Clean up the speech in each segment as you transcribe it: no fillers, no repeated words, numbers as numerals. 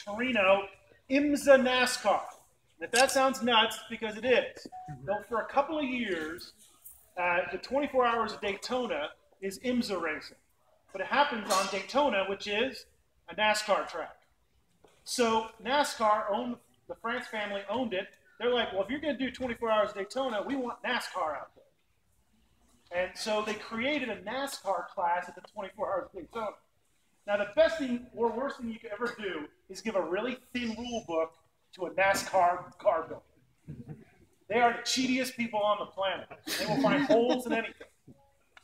Torino IMSA NASCAR. And if that sounds nuts, it's because it is. Though for a couple of years, the 24 Hours of Daytona is IMSA racing. But it happens on Daytona, which is a NASCAR track. So NASCAR the France family owned it. They're like, well, if you're going to do 24 Hours of Daytona, we want NASCAR out there. And so they created a NASCAR class at the 24 Hours of Daytona. Now, the best thing or worst thing you could ever do is give a really thin rule book to a NASCAR car builder. They are the cheatiest people on the planet. They will find holes in anything.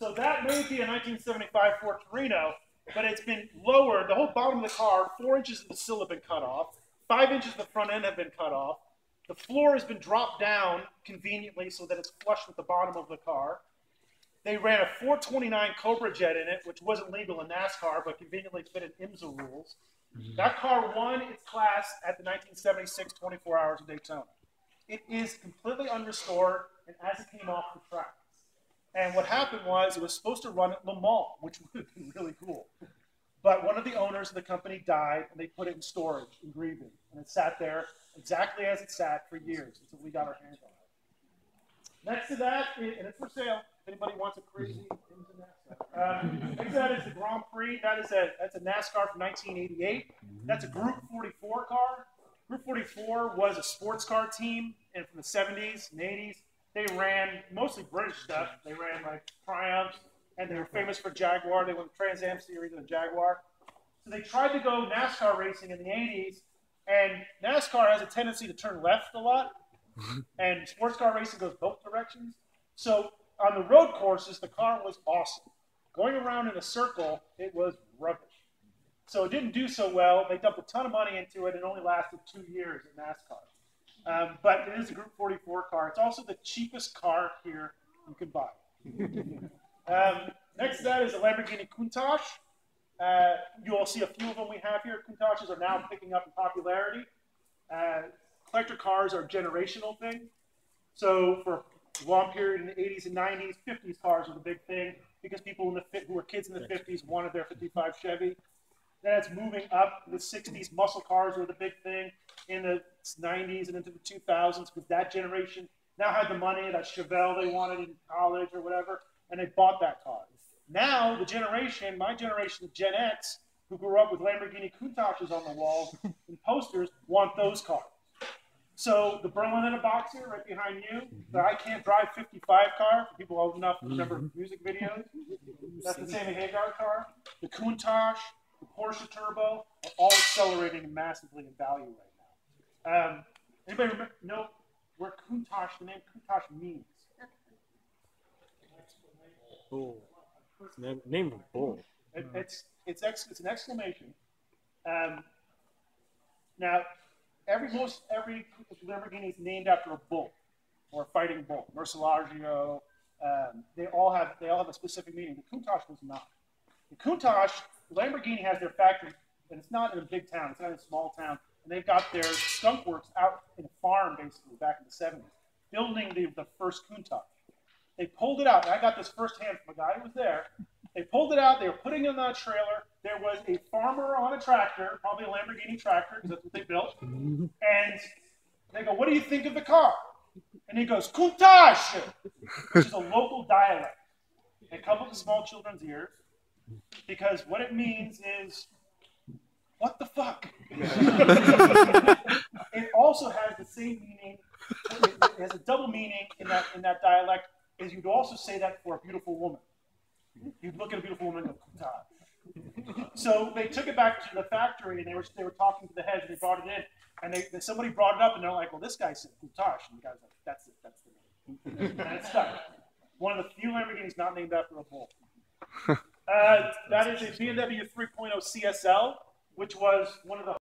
So that may be a 1975 Ford Torino, but it's been lowered. The whole bottom of the car, 4 inches of the sill have been cut off. 5 inches of the front end have been cut off. The floor has been dropped down conveniently so that it's flush with the bottom of the car. They ran a 429 Cobra jet in it, which wasn't legal in NASCAR, but conveniently fit in IMSA rules. That car won its class at the 1976 24 Hours of Daytona. It is completely unrestored, and as it came off the tracks. And what happened was it was supposed to run at Le Mans, which would have been really cool. But one of the owners of the company died, and they put it in storage, in grieving. And it sat there exactly as it sat for years until we got our hands on it. Next to that, and it's for sale. If anybody wants a crazy NASCAR. Next to that is the Grand Prix. That's a NASCAR from 1988. That's a Group 44 car. Group 44 was a sports car team, and from the 70s and 80s, they ran mostly British stuff. They ran like Triumphs, and they were famous for Jaguar. They won the Trans Am Series in a Jaguar. So they tried to go NASCAR racing in the 80s, and NASCAR has a tendency to turn left a lot, and sports car racing goes both directions. So on the road courses, the car was awesome. Going around in a circle, it was rubbish. So it didn't do so well. They dumped a ton of money into it. It only lasted 2 years in NASCAR. But it is a Group 44 car. It's also the cheapest car here you can buy. Next to that is a Lamborghini Countach. You'll see a few of them we have here. Countaches are now picking up in popularity. Collector cars are a generational thing. So for a long period in the 80s and 90s, 50s cars were the big thing because people who were kids in the 50s wanted their 55 Chevy. Then it's moving up. The 60s, muscle cars were the big thing. In the 90s and into the 2000s, because that generation now had the money, that Chevelle they wanted in college or whatever, and they bought that car. Now, the generation, my generation of Gen X, who grew up with Lamborghini Countachs on the wall and posters, want those cars. So the Berliner Boxer right behind you, the I Can't Drive 55 car, for people old enough to remember music videos, that's the Sammy Hagar car. The Countach, the Porsche Turbo are all accelerating massively in value right now. Anybody know where Countach, the name Countach means? Bull. Name of bull. It's an exclamation. Now, most every Lamborghini is named after a bull or a fighting bull. Murcielago. They all have a specific meaning. The Countach was not. The Countach, Lamborghini has their factory, and it's not in a big town. It's not in a small town. And they've got their skunk works out in a farm, basically, back in the 70s, building the first Countach. They pulled it out. And I got this firsthand from a guy who was there. They pulled it out. They were putting it on a trailer. There was a farmer on a tractor, probably a Lamborghini tractor, because that's what they built. And they go, "What do you think of the car?" And he goes, "Countach," which is a local dialect. It comes with the small children's ears, because what it means is, what the fuck? It also has the same meaning. It has a double meaning in that dialect. Is you'd also say that for a beautiful woman. You'd look at a beautiful woman and go, "Countach." So they took it back to the factory, and they were talking to the heads, and they brought it in, and somebody brought it up, and they're like, "Well, this guy said Countach," and the guy's like, "That's it, that's the name." And it's stuck. One of the few Lamborghinis not named after a bull. That is a BMW 3.0 CSL, which was one of the